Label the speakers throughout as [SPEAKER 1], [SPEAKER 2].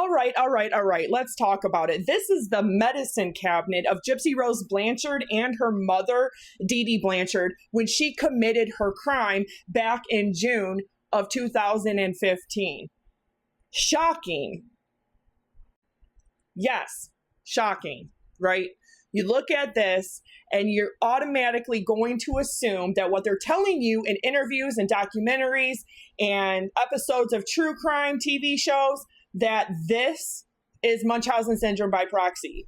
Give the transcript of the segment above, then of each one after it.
[SPEAKER 1] All right. Let's talk about it. This is the medicine cabinet of Gypsy Rose Blanchard and her mother, Dee Dee Blanchard, when she committed her crime back in June of 2015. Shocking. Yes, shocking, right? You look at this and you're automatically going to assume that what they're telling you in interviews and documentaries and episodes of true crime TV shows, that this is Munchausen syndrome by proxy.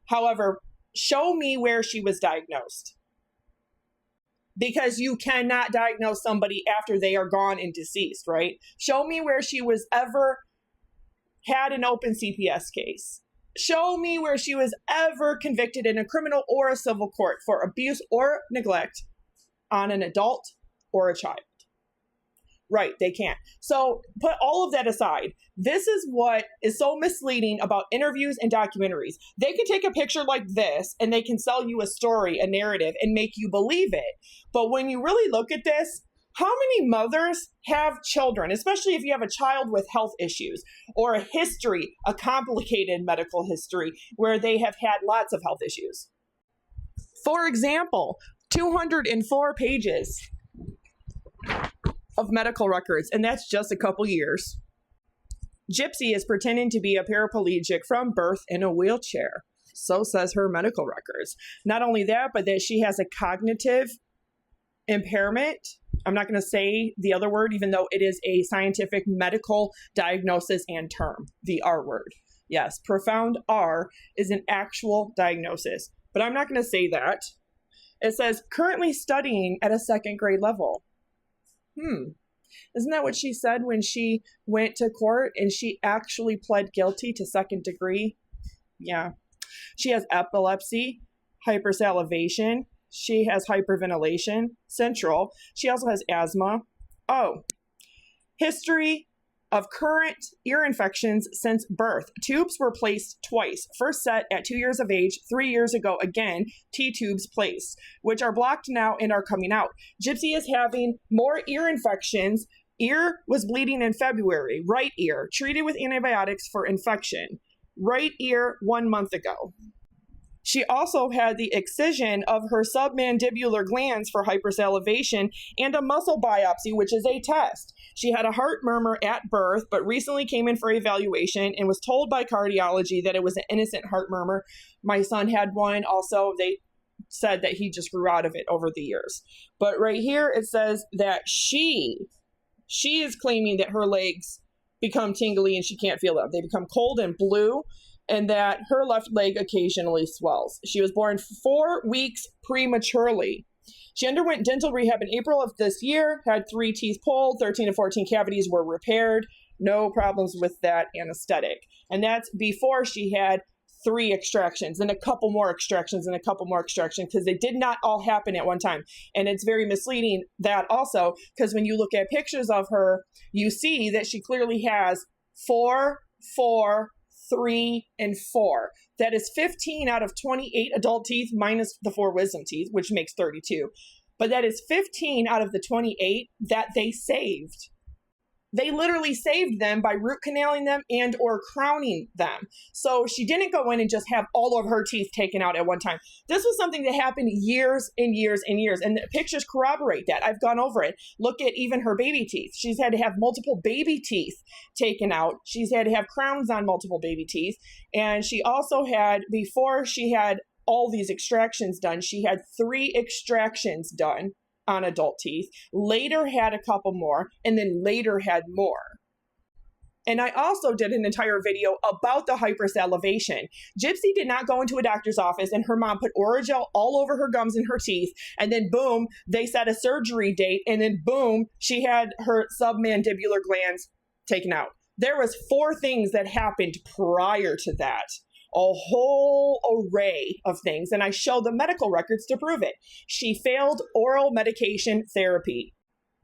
[SPEAKER 1] However, show me where she was diagnosed. Because you cannot diagnose somebody after they are gone and deceased, right? Show me where she was ever had an open CPS case. Show me where she was ever convicted in a criminal or a civil court for abuse or neglect on an adult or a child. Right, they can't. So put all of that aside. This is what is so misleading about interviews and documentaries. They can take a picture like this and they can sell you a story, a narrative, and make you believe it. But when you really look at this, how many mothers have children, especially if you have a child with health issues or a history, a complicated medical history where they have had lots of health issues? For example, 204 pages of medical records, and that's just a couple years. Gypsy is pretending to be a paraplegic from birth in a wheelchair. So says her medical records. Not only that, but that she has a cognitive impairment. I'm not going to say the other word, even though it is a scientific medical diagnosis and term, the R word. Yes, profound R is an actual diagnosis, but I'm not going to say that. It says currently studying at a second grade level. Isn't that what she said when she went to court and she actually pled guilty to second degree? Yeah. She has epilepsy, hypersalivation. She has hyperventilation, central. She also has asthma. Oh, history of current ear infections since birth. Tubes were placed twice. First set at 2 years of age, 3 years ago again, T-tubes placed, which are blocked now and are coming out. Gypsy is having more ear infections. Ear was bleeding in February. Right ear, treated with antibiotics for infection. Right ear 1 month ago. She also had the excision of her submandibular glands for hypersalivation and a muscle biopsy, which is a test. She had a heart murmur at birth, but recently came in for evaluation and was told by cardiology that it was an innocent heart murmur. My son had one. Also, they said that he just grew out of it over the years. But right here, it says that she is claiming that her legs become tingly and she can't feel them. They become cold and blue, and that her left leg occasionally swells. She was born 4 weeks prematurely. She underwent dental rehab in April of this year, had 3 teeth pulled, 13 to 14 cavities were repaired. No problems with that anesthetic. And that's before she had 3 extractions and a couple more extractions and a couple more extractions, because they did not all happen at one time. And it's very misleading that also, because when you look at pictures of her, you see that she clearly has 4, 4, 3, and 4. That is 15 out of 28 adult teeth minus the 4 wisdom teeth, which makes 32. But that is 15 out of the 28 that they saved. They literally saved them by root canaling them and or crowning them. So she didn't go in and just have all of her teeth taken out at one time. This was something that happened years and years and years. And the pictures corroborate that. I've gone over it. Look at even her baby teeth. She's had to have multiple baby teeth taken out. She's had to have crowns on multiple baby teeth. And she also had, before she had all these extractions done, she had 3 extractions done on adult teeth, later had a couple more, and then later had more. And I also did an entire video about the hypersalivation. Gypsy did not go into a doctor's office and her mom put Orajel all over her gums and her teeth, and then boom, they set a surgery date, and then boom, she had her submandibular glands taken out. There was 4 things that happened prior to that. A whole array of things, and I show the medical records to prove it. She failed oral medication therapy.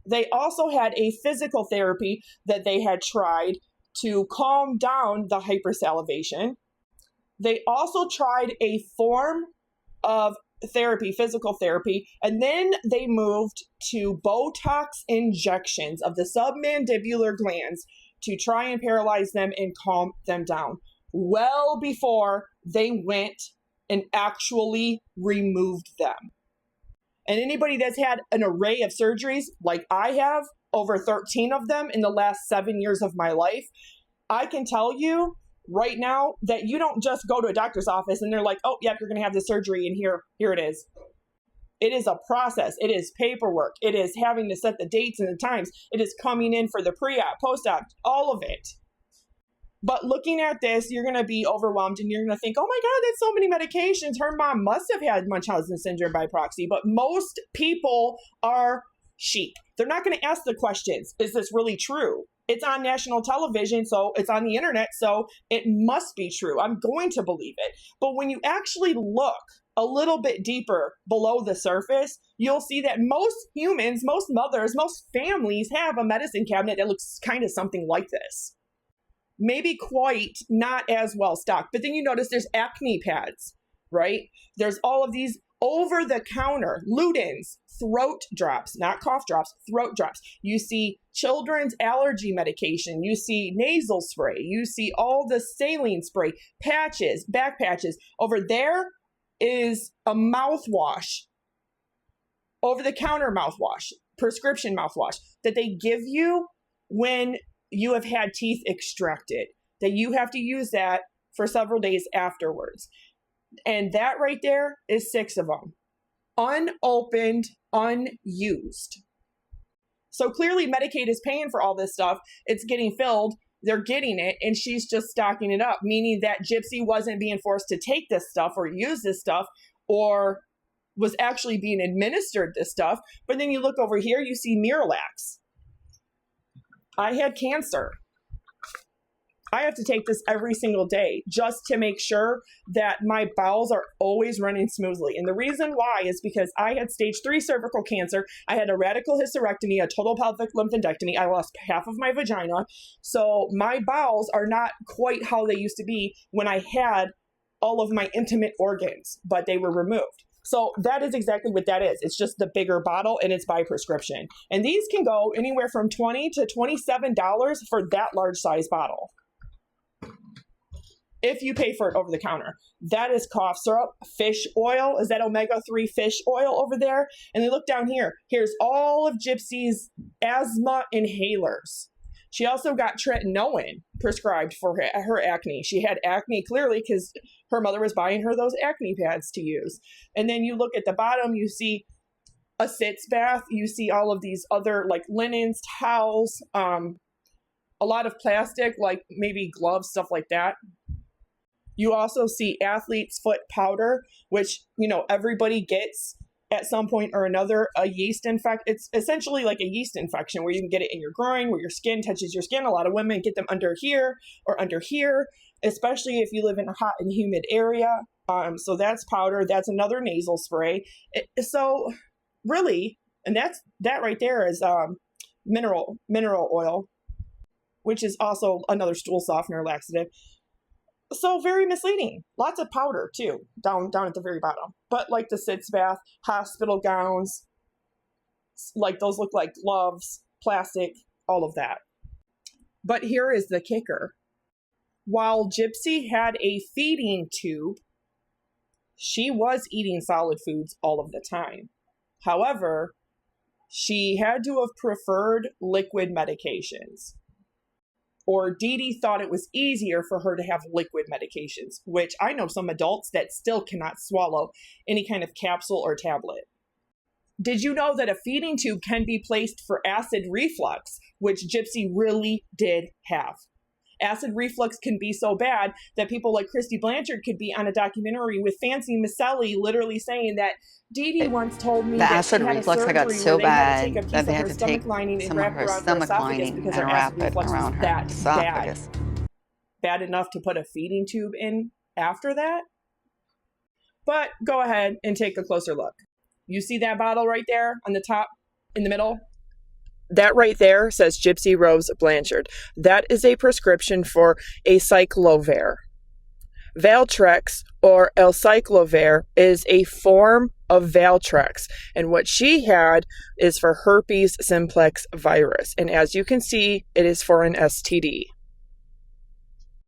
[SPEAKER 1] They also had a physical therapy that they had tried to calm down the hypersalivation. They also tried a form of therapy, physical therapy, and then they moved to Botox injections of the submandibular glands to try and paralyze them and calm them down, well before they went and actually removed them. And anybody that's had an array of surgeries like I have, over 13 of them in the last 7 years of my life, I can tell you right now that you don't just go to a doctor's office and they're like, oh, yep, you're going to have this surgery and here it is. It is a process. It is paperwork. It is having to set the dates and the times. It is coming in for the pre-op, post-op, all of it. But looking at this, you're going to be overwhelmed and you're going to think, oh my God, that's so many medications. Her mom must have had Munchausen syndrome by proxy. But most people are sheep. They're not going to ask the questions. Is this really true? It's on national television, so it's on the internet, so it must be true. I'm going to believe it. But when you actually look a little bit deeper below the surface, you'll see that most humans, most mothers, most families have a medicine cabinet that looks kind of something like this. Maybe quite not as well stocked. But then you notice there's acne pads, right? There's all of these over-the-counter Ludens, throat drops, not cough drops, throat drops. You see children's allergy medication. You see nasal spray. You see all the saline spray, patches, back patches. Over there is a mouthwash, over-the-counter mouthwash, prescription mouthwash that they give you when you have had teeth extracted, that you have to use that for several days afterwards. And that right there is 6 of them. Unopened, unused. So clearly Medicaid is paying for all this stuff. It's getting filled. They're getting it. And she's just stocking it up, meaning that Gypsy wasn't being forced to take this stuff or use this stuff or was actually being administered this stuff. But then you look over here, you see Miralax. I had cancer. I have to take this every single day just to make sure that my bowels are always running smoothly. And the reason why is because I had stage 3 cervical cancer. I had a radical hysterectomy, a total pelvic lymphadenectomy. I lost half of my vagina. So my bowels are not quite how they used to be when I had all of my intimate organs, but they were removed. So that is exactly what that is. It's just the bigger bottle and it's by prescription. And these can go anywhere from $20 to $27 for that large size bottle, if you pay for it over the counter. That is cough syrup, fish oil. Is that omega-3 fish oil over there? And then look down here. Here's all of Gypsy's asthma inhalers. She also got tretinoin prescribed for her acne. She had acne clearly because her mother was buying her those acne pads to use. And then you look at the bottom, you see a sitz bath. You see all of these other like linens, towels, a lot of plastic, like maybe gloves, stuff like that. You also see athlete's foot powder, which, you know, everybody gets at some point or another, a yeast infection. It's essentially like a yeast infection where you can get it in your groin, where your skin touches your skin. A lot of women get them under here or under here, especially if you live in a hot and humid area. So that's powder. That's another nasal spray. So really, and that right there is mineral oil, which is also another stool softener laxative. So very misleading. Lots of powder too, down at the very bottom. But like the sitz bath, hospital gowns, like those look like gloves, plastic, all of that. But here is the kicker. While Gypsy had a feeding tube, she was eating solid foods all of the time. However, she had to have preferred liquid medications. Or Dee Dee thought it was easier for her to have liquid medications, which I know some adults that still cannot swallow any kind of capsule or tablet. Did you know that a feeding tube can be placed for acid reflux, which Gypsy really did have? Acid reflux can be so bad that people like Gypsy Blanchard could be on a documentary with Fancy Maselli literally saying that Dee Dee once told me
[SPEAKER 2] the
[SPEAKER 1] that
[SPEAKER 2] acid
[SPEAKER 1] she had
[SPEAKER 2] reflux
[SPEAKER 1] a
[SPEAKER 2] I got
[SPEAKER 1] surgery
[SPEAKER 2] so
[SPEAKER 1] where they had to
[SPEAKER 2] bad
[SPEAKER 1] take a
[SPEAKER 2] that
[SPEAKER 1] piece
[SPEAKER 2] they
[SPEAKER 1] of
[SPEAKER 2] had
[SPEAKER 1] her
[SPEAKER 2] to
[SPEAKER 1] stomach
[SPEAKER 2] take
[SPEAKER 1] lining and
[SPEAKER 2] some
[SPEAKER 1] wrap
[SPEAKER 2] of
[SPEAKER 1] it
[SPEAKER 2] her
[SPEAKER 1] around her
[SPEAKER 2] stomach
[SPEAKER 1] esophagus
[SPEAKER 2] lining
[SPEAKER 1] because
[SPEAKER 2] and
[SPEAKER 1] her
[SPEAKER 2] wrap
[SPEAKER 1] acid
[SPEAKER 2] it
[SPEAKER 1] reflux
[SPEAKER 2] around
[SPEAKER 1] was
[SPEAKER 2] her
[SPEAKER 1] that
[SPEAKER 2] esophagus.
[SPEAKER 1] bad enough to put a feeding tube in after that. But go ahead and take a closer look. You see that bottle right there on the top in the middle? That right there says Gypsy Rose Blanchard. That is a prescription for acyclovir. Valtrex, or elcyclovir, is a form of Valtrex, and what she had is for herpes simplex virus, and as you can see, it is for an STD.